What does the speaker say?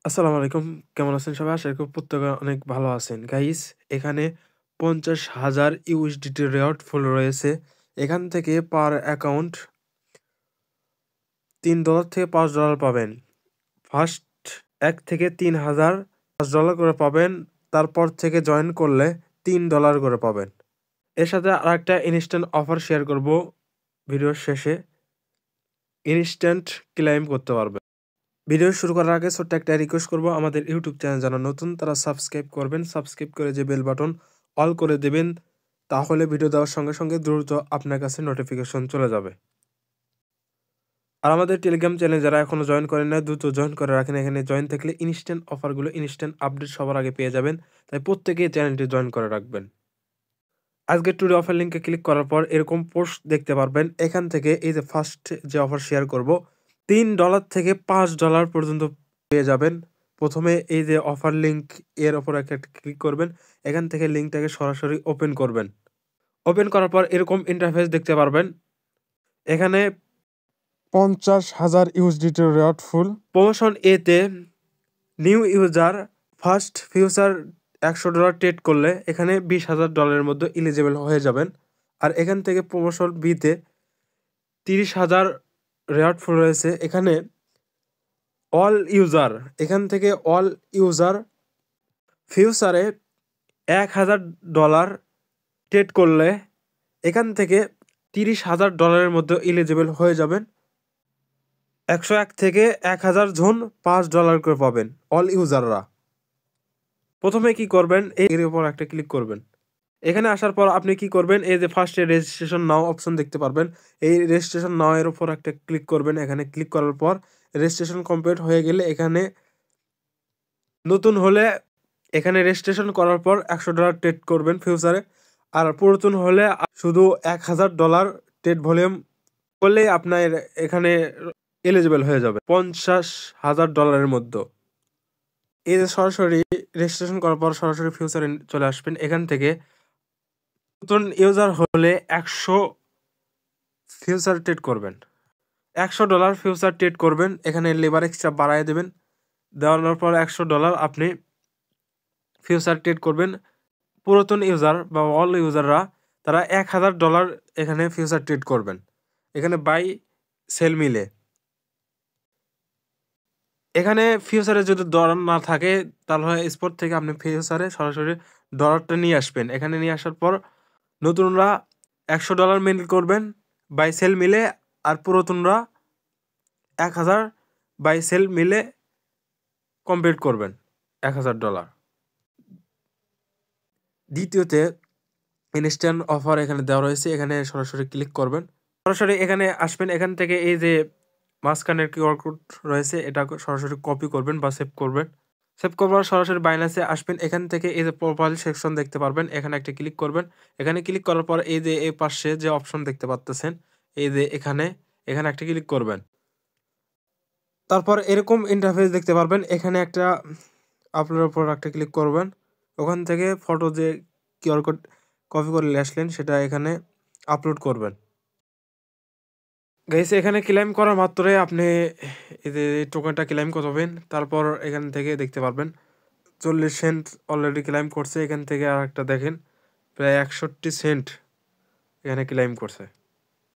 আসসালামু আলাইকুম। কেমন আছেন সবাই? আশা করি প্রত্যেকে অনেক ভালো আছেন। গাইস এখানে ৫০,০০০ ইউএসডিটি রেওয়ার্ড ফুল রয়েছে। এখান থেকে পার অ্যাকাউন্ট $৩ থেকে $৫ পাবেন। ফার্স্ট ১ থেকে ৩,০০০ $৫ করে পাবেন। তারপর থেকে জয়েন করলে $৩ করে পাবেন। এর সাথে আরেকটা ইনস্ট্যান্ট অফার শেয়ার করব ভিডিওর শেষে। ইনস্ট্যান্ট ক্লেইম করতে পারবেন। ভিডিও শুরু করার আগে ছোট্ট একটা রিকোয়েস্ট করব, আমাদের ইউটিউব চ্যানেল যারা নতুন তারা সাবস্ক্রাইব করবেন। সাবস্ক্রাইব করে যে বেল বাটন অল করে দেবেন, তাহলে ভিডিও দেওয়ার সঙ্গে সঙ্গে দ্রুত আপনার কাছে নোটিফিকেশন চলে যাবে। আর আমাদের টেলিগ্রাম চ্যানেল যারা এখনো জয়েন করেন না, দ্রুত জয়েন করে রাখেন। এখানে জয়েন থাকলে ইনস্ট্যান্ট অফারগুলো, ইনস্ট্যান্ট আপডেট সবার আগে পেয়ে যাবেন। তাই প্রত্যেকেই চ্যানেলটি জয়েন করে রাখবেন। আজকের টুডে অফার লিঙ্কে ক্লিক করার পর এরকম পোস্ট দেখতে পারবেন। এখান থেকে এই যে ফার্স্ট যে অফার শেয়ার করব, $3 থেকে $5 পর্যন্ত পেয়ে যাবেন। প্রথমে এই যে অফার লিঙ্ক, এর ওপর একটা ক্লিক করবেন। এখান থেকে লিঙ্কটাকে সরাসরি ওপেন করবেন। ওপেন করার পর এরকম ইন্টারফেস দেখতে পারবেন। এখানে ৫০,০০০ ইউএসডিটি রেওয়ার্ড ফুল প্রমোশন এতে new user first future $100 trade করলে এখানে $20,000 মধ্যে এলিজিবল হয়ে যাবেন। আর এখান থেকে প্রমোশন বিতে 30,000 রেওয়ার্ড ফুল রয়েছে। এখানে অল ইউজার, এখান থেকে অল ইউজার ফিউচারে $1,000 ট্রেড করলে এখান থেকে $30,000 মধ্যে এলিজিবল হয়ে যাবেন। 101 থেকে 1000 জন $5 করে পাবেন অল ইউজাররা। প্রথমে কি করবেন, এর উপর একটা ক্লিক করবেন। এখানে আসার পর আপনি কি করবেন, এই যে ফার্স্টে রেজিস্ট্রেশন নাও অপশন দেখতে পারবেন। এই রেজিস্ট্রেশন নাও এর উপর একটা ক্লিক করবেন। এখানে ক্লিক করার পর রেজিস্ট্রেশন কমপ্লিট হয়ে গেলে এখানে নতুন হলে এখানে রেজিস্ট্রেশন করার পর $100 ট্রেড করবেন ফিউচারে। আর পুরাতন হলে শুধু $1,000 ট্রেড ভলিউম করলেই আপনার এখানে এলিজিবল হয়ে যাবে $50,000 মধ্যে। এই যে সরাসরি রেজিস্ট্রেশন করার পর সরাসরি ফিউচারে চলে আসবেন। এখান থেকে নতুন ইউজার হলে 100 ফিউচার ট্রেড করবেন। $100 ফিউচার ট্রেড করবেন। এখানে লেবার এক্সট্রা বাড়ায় দেবেন। দেওয়ানোর পর $100 আপনি ফিউচার ট্রেড করবেন। পুরাতন ইউজার বা অল ইউজাররা তারা $1,000 এখানে ফিউচার ট্রেড করবেন। এখানে বাই সেল মিলে এখানে ফিউচারে যদি ডলার না থাকে তাহলে স্পট থেকে আপনি ফিউচারে সরাসরি ডলারটা নিয়ে আসবেন। এখানে নিয়ে আসার পর নতুনরা $100 মেনটেন করবেন বাই সেল মিলে, আর পুরাতনরা 1000 বাই সেল মিলে কমপ্লিট করবেন $1,000। দ্বিতীয়তে ইনস্ট্যান্ট অফার এখানে দেওয়া রয়েছে। এখানে সরাসরি ক্লিক করবেন। সরাসরি এখানে আসবেন। এখান থেকে এই যে মাঝখানের কিউআর কোড রয়েছে, এটা সরাসরি কপি করবেন বা সেভ করবেন। সেভ করবার সরাসরি বাইন্যান্সে আসবেন। এখান থেকে এই যে প্রোফাইল সেকশন দেখতে পারবেন, এখানে একটা ক্লিক করবেন। এখানে ক্লিক করার পর এই যে এই পাশে যে অপশন দেখতে পাচ্ছেন, এই যে এখানে একটা ক্লিক করবেন। তারপর এরকম ইন্টারফেস দেখতে পারবেন। এখানে একটা আপলোডের উপর একটা ক্লিক করবেন। ওখান থেকে ফটো যে কিউআর কোড কপি করে নিয়ে আসলেন সেটা এখানে আপলোড করবেন। গাইস এখানে ক্লেম করা মাত্রই আপনি এই যে টোকেনটা ক্লেম করবেন। তারপর এখান থেকে দেখতে পারবেন 40 সেন্ট অলরেডি ক্লেম করছে। এখান থেকে আর একটা দেখেন প্রায় 61 সেন্ট এখানে ক্লেম করছে।